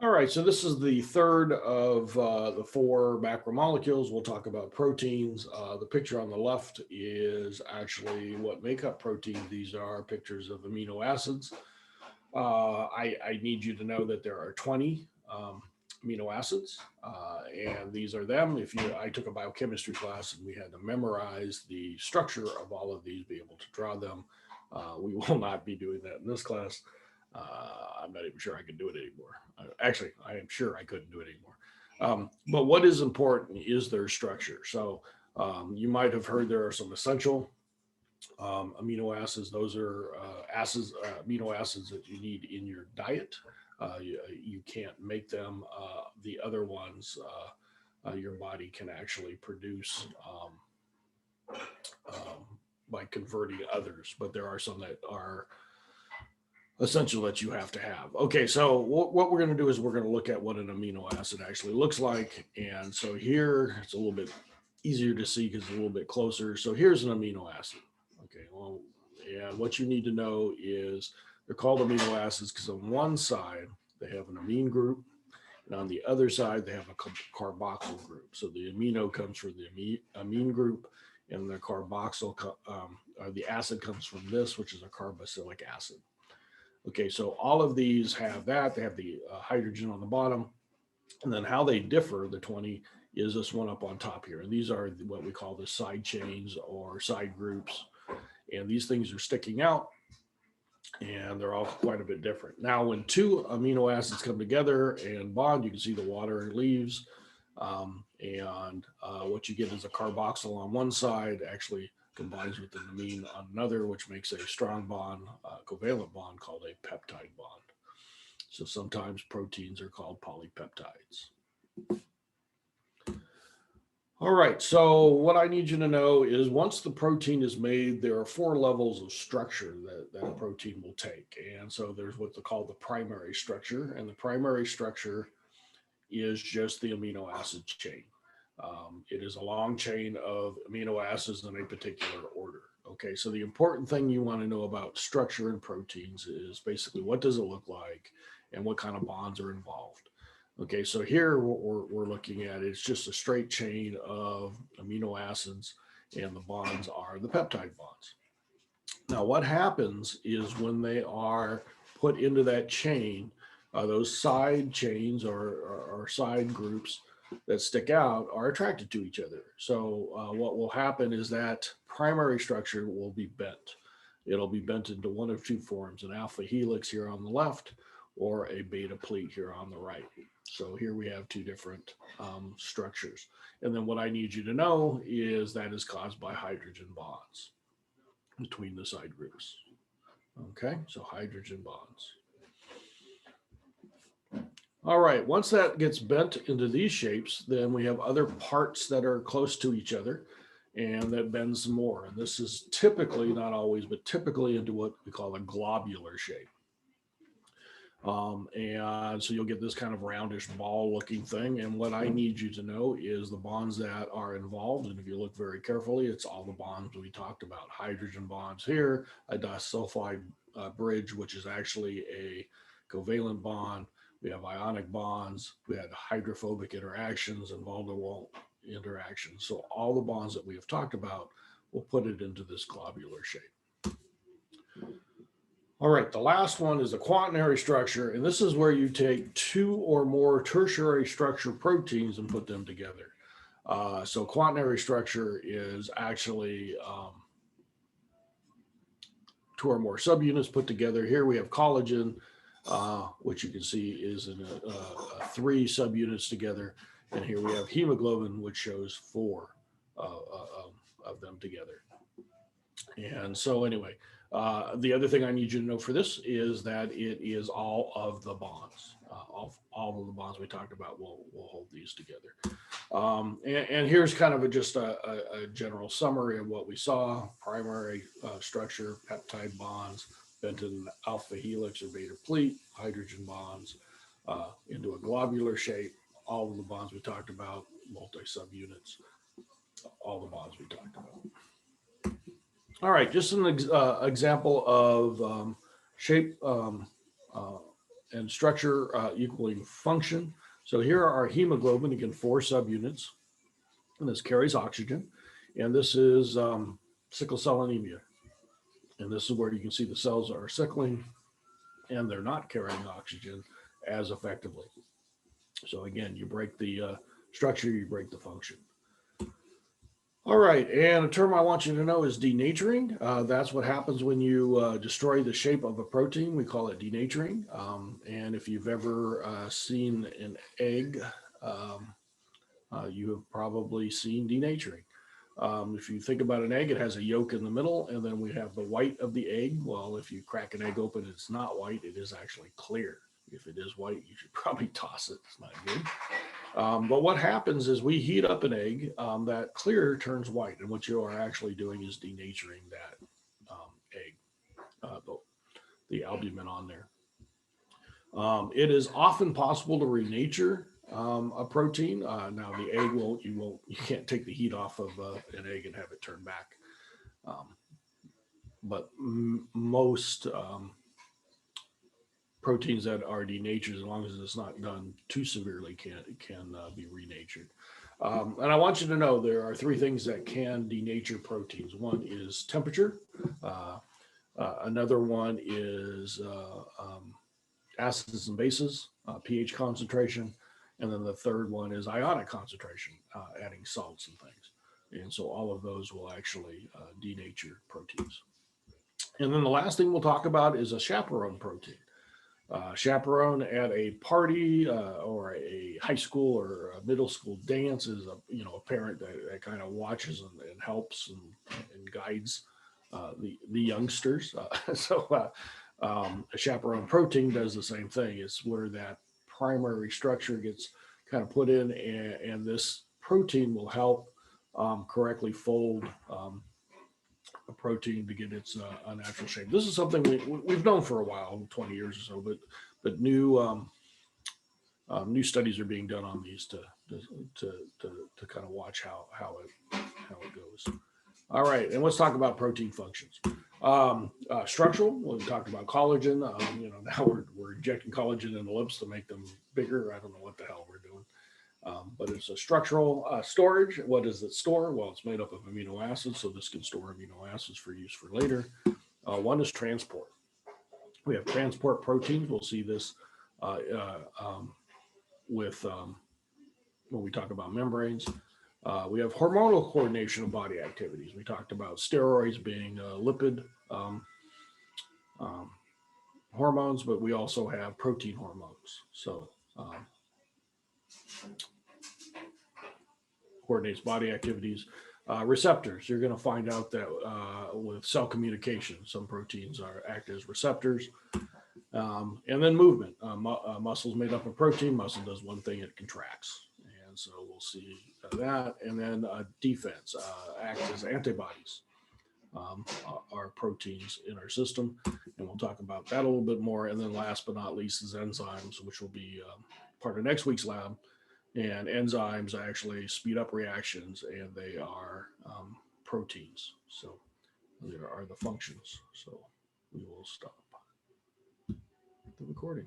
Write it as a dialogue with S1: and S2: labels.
S1: All right, so this is the third of the four macromolecules. We'll talk about proteins. The picture on the left is actually what make up proteins. These are pictures of amino acids. I need you to know that there are 20 amino acids, and these are them. I took a biochemistry class and we had to memorize the structure of all of these, be able to draw them. We will not be doing that in this class. I'm not even sure I can do it anymore. Actually, I am sure I couldn't do it anymore. But what is important is their structure. So you might have heard there are some essential amino acids. Those are amino acids that you need in your diet. You can't make them. The other ones, your body can actually produce by converting others, but there are some that are essential that you have to have. Okay, so what we're going to do is we're going to look at what an amino acid actually looks like. And so here it's a little bit easier to see because it's a little bit closer. So here's an amino acid. Okay, well, and what you need to know is they're called amino acids because on one side they have an amine group, and on the other side they have a carboxyl group. So the amino comes from the amine group, and the carboxyl, or the acid comes from this, which is a carboxylic acid. Okay, so all of these have that. They have the hydrogen on the bottom. And then how they differ, the 20, is this one up on top here. And these are what we call the side chains or side groups. And these things are sticking out, and they're all quite a bit different. Now, when two amino acids come together and bond, you can see the water leaves. What you get is a carboxyl on one side actually combines with an amine on another, which makes a strong bond, covalent bond called a peptide bond. So sometimes proteins are called polypeptides. All right, so what I need you to know is once the protein is made, there are four levels of structure that a protein will take. And so there's what they call the primary structure, and the primary structure is just the amino acid chain. It is a long chain of amino acids in a particular order. Okay, so the important thing you want to know about structure in proteins is basically what does it look like and what kind of bonds are involved. Okay, so here what we're looking at is just a straight chain of amino acids, and the bonds are the peptide bonds. Now, what happens is when they are put into that chain, those side chains or side groups that stick out are attracted to each other. So what will happen is that primary structure will be bent. It'll be bent into one of two forms, an alpha helix here on the left or a beta pleat here on the right. So here we have two different structures. And then what I need you to know is that is caused by hydrogen bonds between the side groups. Okay, so hydrogen bonds. All right, once that gets bent into these shapes, then we have other parts that are close to each other and that bend some more. And this is typically, not always, but typically into what we call a globular shape. And so you'll get this kind of roundish ball looking thing. And what I need you to know is the bonds that are involved. And if you look very carefully, it's all the bonds we talked about. Hydrogen bonds here, a disulfide bridge, which is actually a covalent bond. We have ionic bonds. We had hydrophobic interactions and van der Waals interactions. So all the bonds that we have talked about, we'll put it into this globular shape. All right, the last one is the quaternary structure, and this is where you take two or more tertiary structure proteins and put them together. So quaternary structure is actually two or more subunits put together. Here we have collagen, which you can see is in three subunits together, and here we have hemoglobin, which shows four of them together. And so anyway, the other thing I need you to know for this is that it is all of the bonds. All of the bonds we talked about will hold these together. And here's kind of just a general summary of what we saw. Primary structure, peptide bonds, bent in alpha helix or beta pleat, hydrogen bonds into a globular shape. All of the bonds we talked about, multi-subunits, all the bonds we talked about. All right, just an example of shape and structure equaling function. So here are our hemoglobin, again, 4 subunits, and this carries oxygen. And this is sickle cell anemia. And this is where you can see the cells are sickling and they're not carrying oxygen as effectively. So again, you break the structure, you break the function. All right, and a term I want you to know is denaturing. That's what happens when you destroy the shape of a protein. We call it denaturing. And if you've ever seen an egg, you have probably seen denaturing. If you think about an egg, it has a yolk in the middle, and then we have the white of the egg. Well, if you crack an egg open, it's not white, it is actually clear. If it is white, you should probably toss it. It's not good. But what happens is we heat up an egg, that clear turns white, and what you are actually doing is denaturing that egg, the albumin on there. It is often possible to renature a protein. Now the egg you can't take the heat off of an egg and have it turn back. But most proteins that are denatured, as long as it's not done too severely, can be renatured. And I want you to know there are 3 things that can denature proteins. One is temperature. Another one is acids and bases, pH concentration. And then the third one is ionic concentration, adding salts and things. And so all of those will actually denature proteins. And then the last thing we'll talk about is a chaperone protein. Chaperone at a party or a high school or a middle school dance is a parent that kind of watches and helps and guides the youngsters. So a chaperone protein does the same thing. It's where that primary structure gets kind of put in, and this protein will help correctly fold a protein to get its unnatural shape. This is something we've known for a while, 20 years or so, but new studies are being done on these to kind of watch how it goes. All right, and let's talk about protein functions. Structural, we talked about collagen. Now we're injecting collagen in the lips to make them bigger. I don't know what the hell we're doing. But it's a structural storage. What does it store? Well, it's made up of amino acids, so this can store amino acids for use for later. One is transport. We have transport proteins. We'll see this with when we talk about membranes. We have hormonal coordination of body activities. We talked about steroids being lipid hormones, but we also have protein hormones. So coordinates body activities. Receptors, you're going to find out that with cell communication, some proteins act as receptors. And then movement. Muscle is made up of protein. Muscle does one thing, it contracts. And so we'll see that. And then defense acts as antibodies. Are proteins in our system. And we'll talk about that a little bit more. And then last but not least is enzymes, which will be part of next week's lab. And enzymes actually speed up reactions, and they are proteins. So there are the functions. So we will stop the recording.